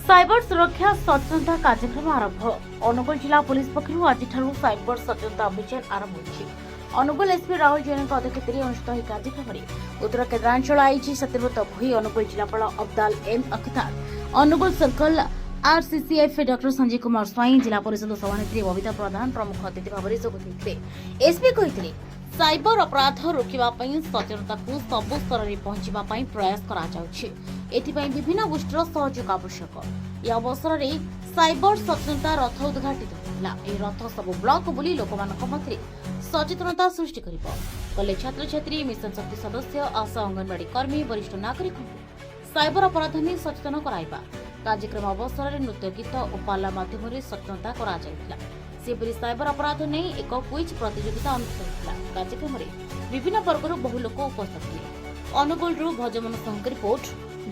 Cyber सुरक्षा सचेतनता कार्यक्रम आरंभ। अनुगुल जिला पुलिस पक्षरु आज साइबर सचेतनता अभियान आरंभ होइछि। अनुगुल एसपी राहुल जैन अध्यक्षत अनुष्ठित कार्यक्रम में उत्तर केन्द्रांचल आईजी सत्यव्रत भोई, अनुगुल जिलापाल Abdal M Akhtar, Angul circle RCCF doctor Sanjay Kumar Swain, जिला परिषद सभानेत्री बबिता प्रधान प्रमुख अतिथि भाव में जोग एसपी कहते साइबर अपराध रोकवा सचेतनता को सबु स्तर में पहुंचा प्रयास कर विभिन्न गोष्ठीर सहयोग आवश्यक। यह अवसर में साइबर सचेतनता रथ उद्घाटित होता है। रथ सब ब्लॉक बुली लोकमानक मध्य सचेतनता सृष्टि कॉलेज छात्र छात्री, मिशन शक्ति सदस्य, आशा, अंगनवाड़ी कर्मी, वरिष्ठ नागरिक साइबर अपराध में सचेतन कराइबा। कार्यक्रम अवसर में नृत्य गीत और पाला माध्यम सचेतनता करा सेपरी साइबर अपराध नहीं एक क्विज प्रतियोगिता अनुष्ठित होता। कार्यक्रम में विभिन्न वर्गर बहु लोक उपस्थित थे। अनुगुल भजमन साहू रिपोर्ट,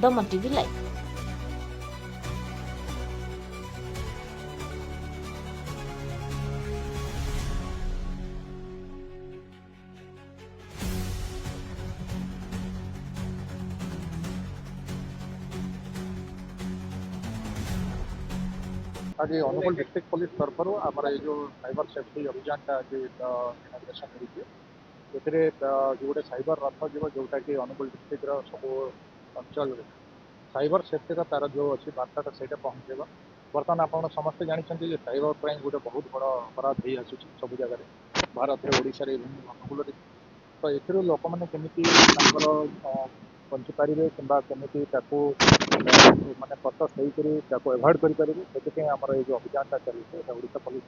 दमन टीवी लाइव। आज अनुगुल डिस्ट्रिक्ट पुलिस तरफ आम जो साइबर सेफ्टी अभियान आज इनाग्रेसन होती जो गोटे साइबर रथ जीव जोटा कि अनुगुल डिस्ट्रिक्ट सब अंचल साइबर सेफ्टी तार जो अच्छी बार्ता से पहुँचेगा। बर्तमान आप समस्ते जानते हैं साइबर क्राइम गोटे बहुत बड़ अपराध हो आसूँ सब जगह भारत में, ओडिशा रे, अनुगुल। तो ये लोक मैंने केमी बंचीपारे कि माने पचास होकर एवॉइड करें आम जो अभियान चलती है ओडिशा पुलिस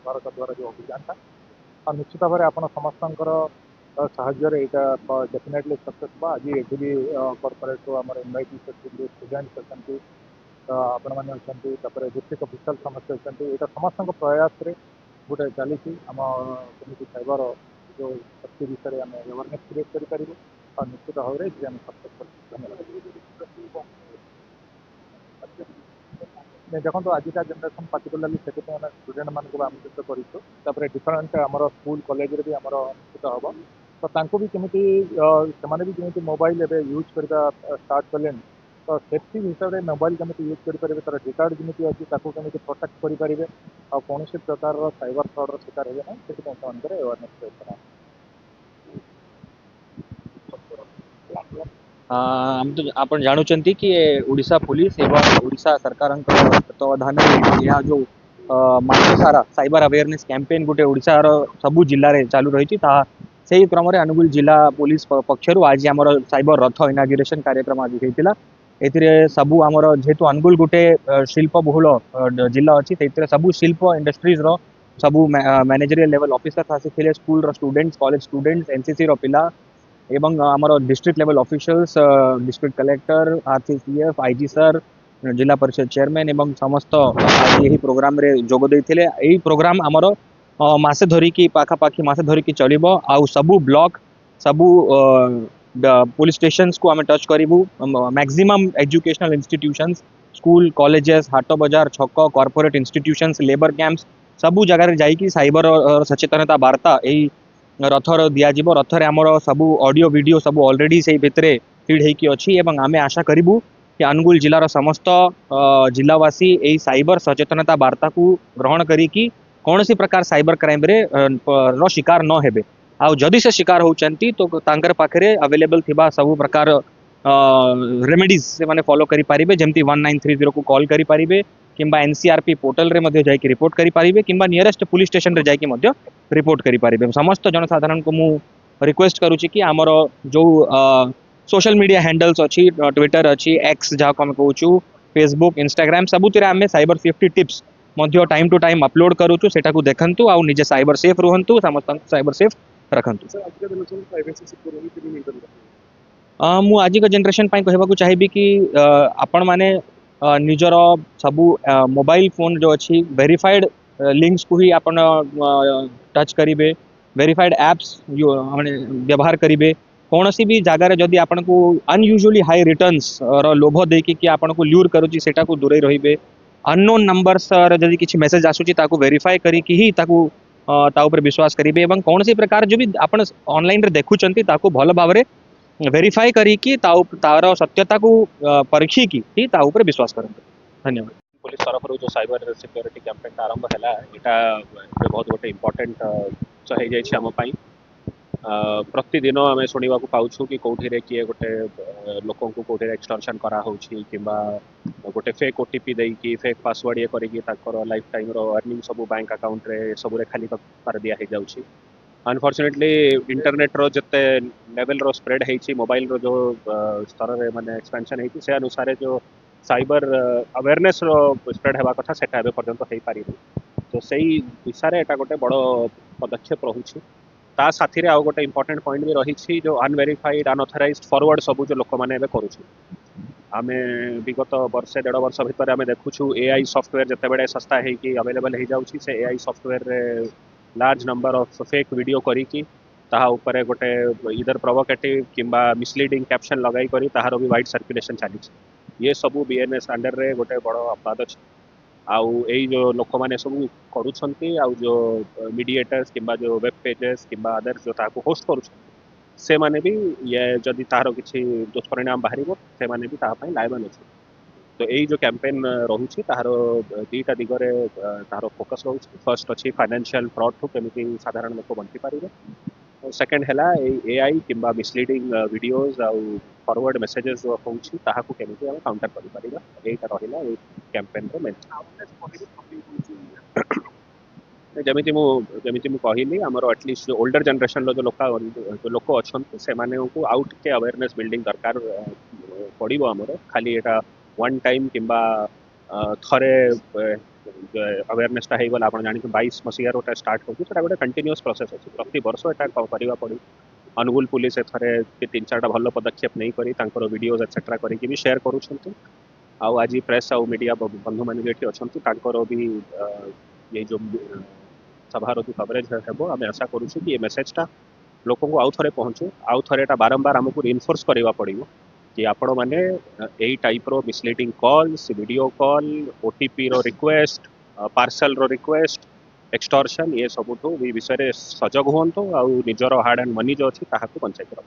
भारत द्वारा जो अभियान और निश्चित भाव आप समस्त साहाय्य यहाँ डेफिनेटली सक्सेस हुआ। आज ये भी कॉर्पोरेट आम इनवाइट स्टूडेंट्स अच्छा आपण मैंने अच्छा डिस्ट्रिक्ट ऑफिशियल समस्त अच्छा यहाँ समस्त प्रयास गोटे चली आम कमी साइबर जो शक्ति विषय आम अवेयरनेस क्रिएट करें और निश्चित भाव में आम सक्सेस। धन्यवाद। देखो तो आजिका जेनेरेशन पार्टिकुलाली से स्टूडेंट मान आमंत्रित कर डिफरेन्ट आम स्कूल कॉलेज भी आम अनुष्ठित हम तो भी केमी से मोबाइल एवं यूज करवा स्टार्ट कले तो सेफ्टी हिसाब से मोबाइल केमी यूज करेंगे तार रिकॉर्ड जमी अच्छी केमी प्रोटेक्ट करेंगे और कौन प्रकार साइबर फ्रॉड शिकार हे ना से अवेयरनेस क्रिएट करा। हम तो आप जानुंट कि ओडिशा पुलिस एवं ओडिशा सरकार तत्वावधान यह जो मास सारा साइबर अवेयरनेस कैंपेन गोटे ओडिशार सबू जिले में चालू रही से क्रम अनुगुल जिला पुलिस पक्षर आज आम साइबर रथ इनाग्रेसन कार्यक्रम आज होता है। सबू आमर जेहेतु अनुगुल गोटे शिल्प बहुल जिला अच्छी से सबू शिल्प इंडस्ट्रीज सबू मैनेजरियल लेवल ऑफिसर्स आसी school students, college students, NCC पिला एवं आमर district level officials, district collector, RCCF, IG sir, जिला परिषद चेयरमैन एवं समस्त आज यही प्रोग्राम रे जोग देते। यही प्रोग्राम आमर मासे धरिकी पाखापाखि मासे धरिकी चलिबो आउ सबू ब्लॉक सबू पुलिस स्टेशंस को आम टच करूँ। Maximum educational institutions, school, colleges, हाट बजार, छक, कॉर्पोरेट इंस्टीट्यूशंस, लेबर कैंप्स सबू जगह जाइकी साइबर सचेतनता वार्ता यही रथर दिज्व। रथर आमर सबू ऑडियो वीडियो सबू ऑलरेडी से भितर फीड होकी अच्छी एवं आम आशा करूँ कि अनुगुल जिलार समस्त जिलावासी यही साइबर सचेतनता वार्ता को ग्रहण करी कौन सी प्रकार साइबर क्राइम रे शिकार न हेबे आउ जदि से शिकार होचंती तो तांकर पाखरे अवेलेबल थिबा सब प्रकार रेमेडीज से माने फॉलो करि पारिबे जेमती 1930 को कॉल करि पारिबे किंबा एनसीआरपी पोर्टल रे मध्ये जाइके रिपोर्ट करि पारिबे किंबा नियरेस्ट पुलिस स्टेशन रे जाइके मध्ये रिपोर्ट करि पारिबे। समस्त जनसाधारण को मु रिक्वेस्ट करूची कि आमर जो सोशल मीडिया हैंडल्स अच्छी, ट्विटर अच्छी, एक्स जहाँ को आम कहूँ, फेसबुक, इंस्टाग्राम सबुतिर आम साइबर सेफ्टी टिप्स मध्य टाइम टू टाइम अपलोड करूँ। सेटा को देखंतु आउ निजे साइबर सेफ रुहंतु, समस्त साइबर सेफ रखंतु। मु आज का जनरेशन कहवाक चाहिए कि आपण माने निजर सबू मोबाइल फोन जो अच्छी वेरीफाइड लिंक्स को ही आपण टच करेंगे, वेरीफाइड एप्स व्यवहार करेंगे। कौन सी भी जगार जदि आपन को अनयूजुअली हाई रिटर्न्स लोभ देकी कि आपन को ल्यूर करूची सेटा को दूरे रहिबे। अननोन नंबर्स जदि किछि मेसेज आसुची ताकू वेरीफाई करिकी ही ताकू ता ऊपर विश्वास करेंगे एवं कौन सी प्रकार जो भी आपन ऑनलाइन रे देखुचंती ताकू भल भाव रे वेरीफाई करिकी तार सत्यता को परखिकी ही ता ऊपर विश्वास करंतु। धन्यवाद। पुलिस तरफ जो साइबर सिक्योरिटी कैंपेन आरंभ है यहाँ बहुत गोटे इम्पोर्टेंट हो जाए आम प्रतिदिन आम शुणा पाचु कि कौटे किए गोटे लोक कौटे एक्सटर्शन कराऊँगी कि गोटे फेक ओटीपी देकी फेक पासवर्ड ये कर लाइफ टाइम अर्निंग सब बैंक अकाउंट रे सब खाली कर दिया जाऊँगी। अनफॉर्चुनेटली इंटरनेट रो जिते लेवल रो स्प्रेड है मोबाइल रो जो स्तर में माने एक्सपेंशन है से अनुसार जो साइबर अवेयरनेस रो स्प्रेड होगा कथा सेटा एबे पर्यंत हो पारि तो सही दिशा रे एटा गोटे बड़ पदक्षेप रहुछि। ता साथी रे आउ गोटे इंपोर्टेंट पॉइंट भी रही जो अनवेरीफाइड अनऑथराइज्ड फॉरवर्ड सब जो लोक माने एबे करूछु आमे विगत वर्षे 1.5 वर्ष भितर आमे देखुछु एआई सॉफ्टवेयर जते बड़े सस्ता है कि अवेलेबल हो जाउछि से एआई सॉफ्टवेयर रे large number of fake video करी कि ताहा ऊपर गोटे इधर प्रोवोकेटिव किंबा मिसलीडिंग कैप्शन लगाई करी ताहार भी वाइड सर्कुलेशन चली ये सब बीएनएस अंडर रे गोटे बड़ अपराध अच्छे आउ यही जो लोक मैंने सब करुँच आउ जो मीडिएटर्स किंबा जो वेब पेजेस किंबा अदर जो ताको होस्ट करुँच से माने भी ये जदि तार किसी दुष्परिणाम बाहर से माने भी तापाई लायबल अच्छे। तो यही जो कैंपेन रोचे तार दीटा दिगरे तार फोकस रोचे फर्स्ट अच्छी फाइनेंशियल फ्रॉड ठू केमी साधारण लोक बंची पारे सेकेंड है एआई किंबा मिसलीडिंग वीडियोज आउ फॉरवर्ड मेसेजेस जो होउछि ताहाकू केमिति हम काउंटर करि परिबा एटा रहिला ए कैंपेन रो मेन जमिति मु कहली हमर एटलीस्ट जो ओल्डर जनरेशन रो जो लोक अछंती से माने को आउट के अवेयरनेस बिल्डिंग दरकार पड़िबो हमर खाली एटा वन टाइम किंबा थरे अवेयरनेसटा हो गला आप जानी 22 मसीहार गोटे स्टार्ट होती गोटे कंटिन्यूअस प्रोसेस अच्छे प्रति वर्ष यहाँ करवा पड़ी अनुगुल पुलिस एथरे 3-4टा भल पदक्षेप नहीं करी वीडियोज एक्सेट्रा करके भी शेयर करुँच आउ आज प्रेस आउ मीडिया बंधु मैंने भी अच्छा भी ये जो सभार जो कवरेज है आम आशा करूँ कि ये मेसेजटा लोक आउ थे पहुँचू आउ थे बारंबार आमको रिइनफोर्स करवा पड़ो कि आपण मैंने यही टाइप रो misleading calls video call OTP रो रिक्वेस्ट पार्सल रो रिक्वेस्ट एक्सटॉर्शन ये सब विषय सजग हूँ आउ निजर हार्ड एंड मनी जो अच्छी ताकू बंचाई रख।